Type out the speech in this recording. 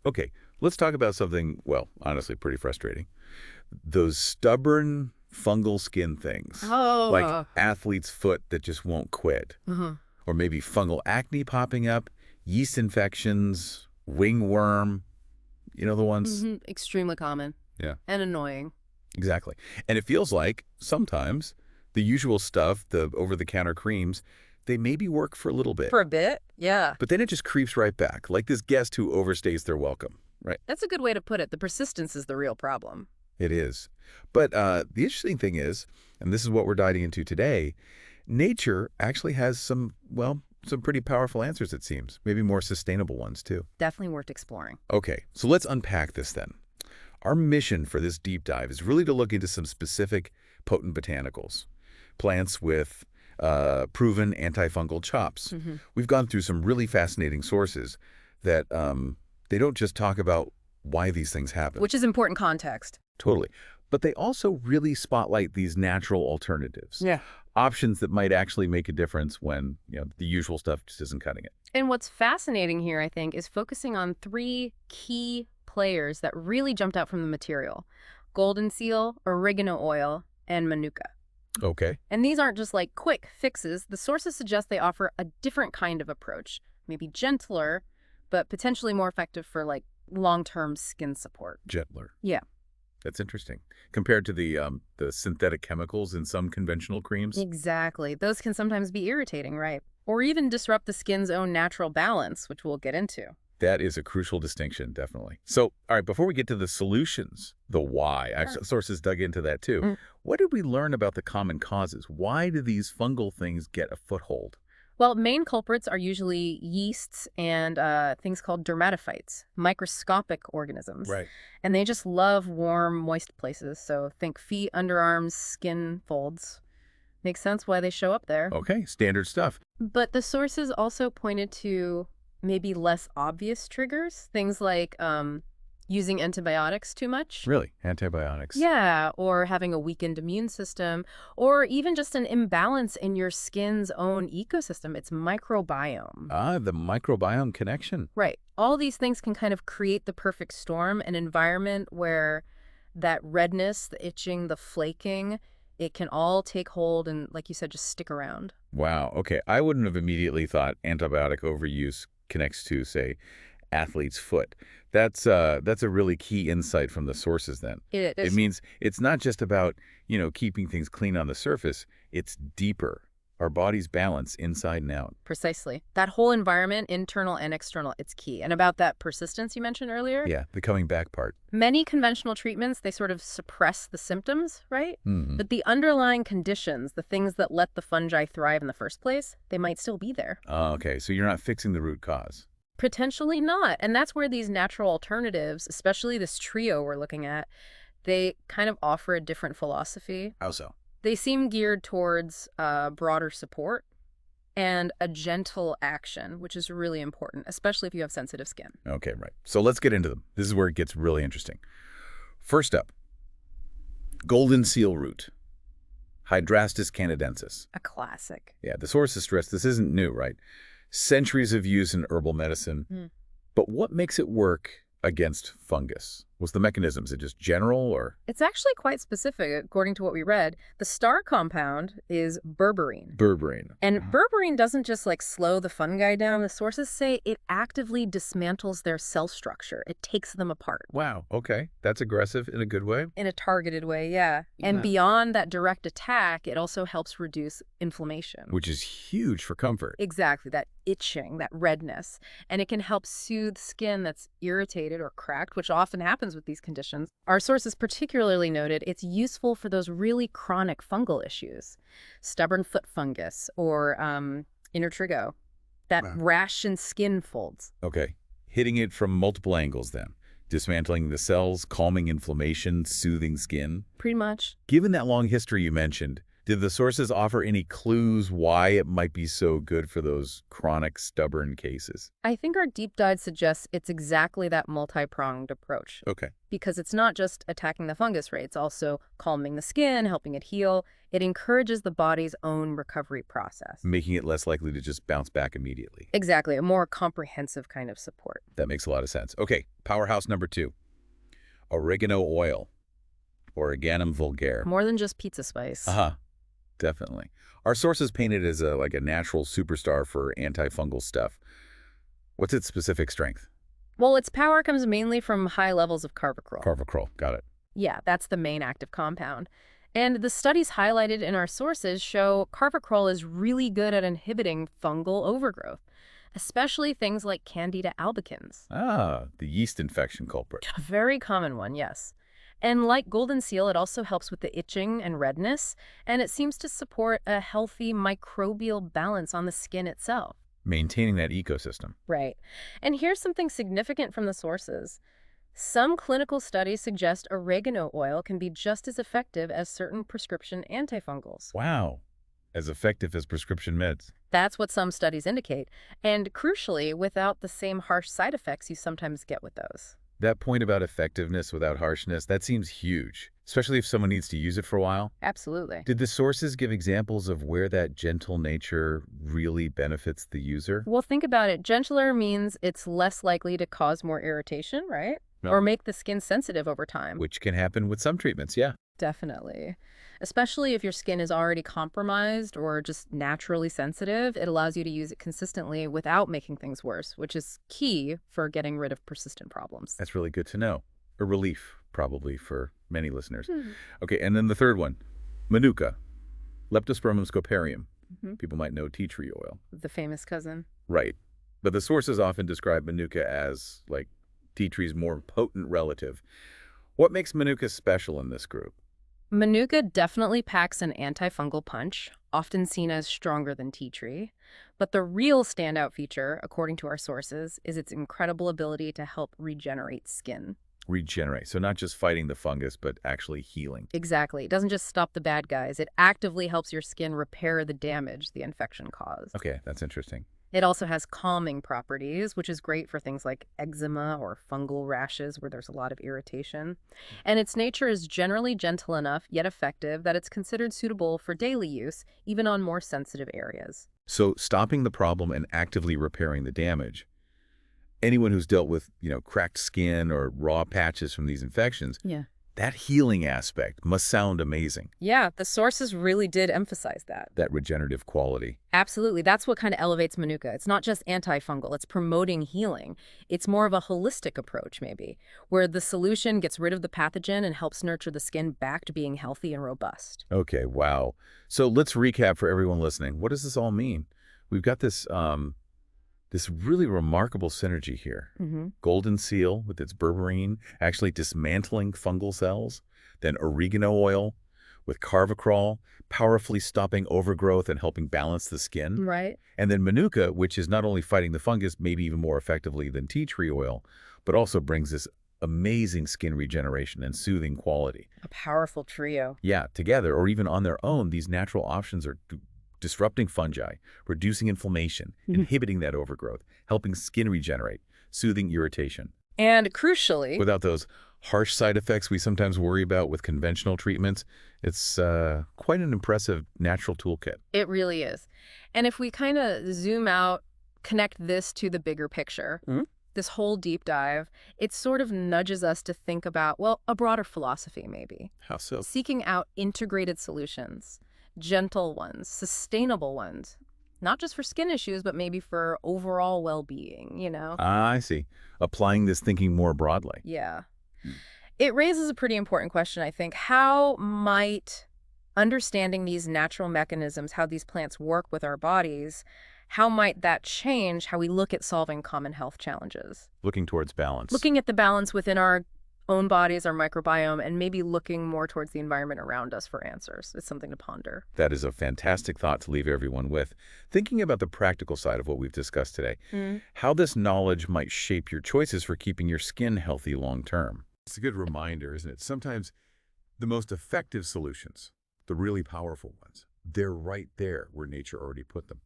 Okay, let's talk about something, well, honestly, pretty frustrating. Those stubborn fungal skin things, Oh, like athlete's foot that just won't quit, uh or maybe fungal acne popping up, yeast infections, wingworm, you know the ones? extremely common Yeah, and annoying. exactly. And it feels like sometimes the usual stuff, the over-the-counter creams, they maybe work for a little bit, For a bit, yeah. but then it just creeps right back, like this guest who overstays their welcome, right? That's a good way to put it. The persistence is the real problem. It is. But the interesting thing is, and this is what we're diving into today, nature actually has some, well, some pretty powerful answers, it seems. Maybe more sustainable ones, too. Definitely worth exploring. Okay, so let's unpack this then. Our mission for this deep dive is really to look into some specific potent botanicals, plants with proven antifungal chops. We've gone through some really fascinating sources that they don't just talk about why these things happen. Which is important context. Totally. But they also really spotlight these natural alternatives. Yeah. Options that might actually make a difference when, the usual stuff just isn't cutting it. And what's fascinating here, I think, is focusing on three key players that really jumped out from the material: Goldenseal, oregano oil, and Manuka. Okay. And these aren't just like quick fixes. The sources suggest they offer a different kind of approach, maybe gentler, but potentially more effective for like long-term skin support. Gentler. Yeah. That's interesting. Compared to the synthetic chemicals in some conventional creams. Exactly. Those can sometimes be irritating, right? Or even disrupt the skin's own natural balance, which we'll get into. That is a crucial distinction, definitely. So, all right, before we get to the solutions, the why, actually, sources dug into that too. What did we learn about the common causes? Why do these fungal things get a foothold? Well, main culprits are usually yeasts and things called dermatophytes, microscopic organisms. Right. And they just love warm, moist places. So think feet, underarms, skin folds. Makes sense why they show up there. Okay, standard stuff. But the sources also pointed to maybe less obvious triggers, things like using antibiotics too much. Really? Antibiotics. Yeah, or having a weakened immune system, or even just an imbalance in your skin's own ecosystem, its microbiome. Ah, the microbiome connection. Right. All these things can kind of create the perfect storm, an environment where that redness, the itching, the flaking, it can all take hold and, like you said, just stick around. Wow. Okay. I wouldn't have immediately thought antibiotic overuse connects to, say, athlete's foot. That's a really key insight from the sources then. It is. It means it's not just about, keeping things clean on the surface. It's deeper. Our body's balance inside and out. Precisely. That whole environment, internal and external, it's key. And about that persistence you mentioned earlier, Yeah, the coming back part. many conventional treatments, they sort of suppress the symptoms, right? Hmm. But the underlying conditions, the things that let the fungi thrive in the first place, they might still be there. Okay, so you're not fixing the root cause. Potentially not. And that's where these natural alternatives, especially this trio we're looking at, they kind of offer a different philosophy. How so? They seem geared towards broader support and a gentle action, which is really important, especially if you have sensitive skin. Okay, right. So let's get into them. This is where it gets really interesting. First up, Goldenseal root, Hydrastis canadensis. A classic. Yeah, the sources stress this isn't new, right? Centuries of use in herbal medicine. But what makes it work against fungus? Was the mechanism, is it just general or? It's actually quite specific, according to what we read. The star compound is berberine. Berberine. And berberine doesn't just like slow the fungi down. The sources say it actively dismantles their cell structure. It takes them apart. Wow, okay. That's aggressive in a good way. In a targeted way, yeah. And beyond that direct attack, it also helps reduce inflammation. Which is huge for comfort. Exactly, that itching, that redness. And it can help soothe skin that's irritated or cracked, which often happens with these conditions. Our sources particularly noted it's useful for those really chronic fungal issues. Stubborn foot fungus or intertrigo, that rash and skin folds. Okay. Hitting it from multiple angles then. Dismantling the cells, calming inflammation, soothing skin. Pretty much. Given that long history you mentioned, Did the sources offer any clues why it might be so good for those chronic, stubborn cases? I think our deep dive suggests it's exactly that multi-pronged approach. Okay. Because it's not just attacking the fungus rate, it's also calming the skin, helping it heal. It encourages the body's own recovery process. Making it less likely to just bounce back immediately. Exactly, a more comprehensive kind of support. That makes a lot of sense. Okay, powerhouse number 2. Oregano oil. Oreganum vulgare. More than just pizza spice. Uh-huh. Definitely. Our sources paint it as like a natural superstar for antifungal stuff. What's its specific strength? Well, its power comes mainly from high levels of carvacrol. Carvacrol. Got it. Yeah, that's the main active compound. And the studies highlighted in our sources show carvacrol is really good at inhibiting fungal overgrowth, especially things like Candida albicans. Ah, the yeast infection culprit. A very common one, yes. And like Goldenseal, it also helps with the itching and redness, and it seems to support a healthy microbial balance on the skin itself. Maintaining that ecosystem. Right. And here's something significant from the sources. Some clinical studies suggest oregano oil can be just as effective as certain prescription antifungals. Wow. As effective as prescription meds. That's what some studies indicate, and crucially, without the same harsh side effects you sometimes get with those. That point about effectiveness without harshness, that seems huge, especially if someone needs to use it for a while. Absolutely. Did the sources give examples of where that gentle nature really benefits the user? Well, think about it. Gentler means it's less likely to cause more irritation, right? No. Or make the skin sensitive over time. Which can happen with some treatments, yeah. Definitely. Especially if your skin is already compromised or just naturally sensitive, it allows you to use it consistently without making things worse, which is key for getting rid of persistent problems. That's really good to know. A relief, probably, for many listeners. Okay, and then the third one, Manuka, Leptospermum scoparium. People might know tea tree oil. The famous cousin. Right. But the sources often describe Manuka as, like, tea tree's more potent relative. What makes Manuka special in this group? Manuka definitely packs an antifungal punch, often seen as stronger than tea tree. But the real standout feature, according to our sources, is its incredible ability to help regenerate skin. Regenerate. So not just fighting the fungus, but actually healing. Exactly. It doesn't just stop the bad guys. It actively helps your skin repair the damage the infection caused. Okay, that's interesting. It also has calming properties, which is great for things like eczema or fungal rashes where there's a lot of irritation. And its nature is generally gentle enough, yet effective, that it's considered suitable for daily use, even on more sensitive areas. So stopping the problem and actively repairing the damage. Anyone who's dealt with, cracked skin or raw patches from these infections, that healing aspect must sound amazing. Yeah, the sources really did emphasize that. That regenerative quality. Absolutely. That's what kind of elevates Manuka. It's not just antifungal. It's promoting healing. It's more of a holistic approach, maybe, where the solution gets rid of the pathogen and helps nurture the skin back to being healthy and robust. Okay, wow. So let's recap for everyone listening. What does this all mean? We've got this really remarkable synergy here. Goldenseal with its berberine actually dismantling fungal cells, then oregano oil with carvacrol powerfully stopping overgrowth and helping balance the skin. Right. And then Manuka, which is not only fighting the fungus maybe even more effectively than tea tree oil, but also brings this amazing skin regeneration and soothing quality. A powerful trio. Yeah, together or even on their own, these natural options are disrupting fungi, reducing inflammation, inhibiting that overgrowth, helping skin regenerate, soothing irritation. And crucially, without those harsh side effects we sometimes worry about with conventional treatments, it's quite an impressive natural toolkit. It really is. And if we kind of zoom out, connect this to the bigger picture, this whole deep dive, it sort of nudges us to think about, well, a broader philosophy maybe. How so? Seeking out integrated solutions. Gentle ones, sustainable ones, not just for skin issues, but maybe for overall well-being, I see. Applying this thinking more broadly. Yeah. It raises a pretty important question, I think. How might understanding these natural mechanisms, how these plants work with our bodies, how might that change how we look at solving common health challenges? Looking towards balance. Looking at the balance within our own bodies, our microbiome, and maybe looking more towards the environment around us for answers. It's something to ponder. That is a fantastic thought to leave everyone with. Thinking about the practical side of what we've discussed today, how this knowledge might shape your choices for keeping your skin healthy long term. It's a good reminder, isn't it? Sometimes the most effective solutions the really powerful ones. They're right there where nature already put them.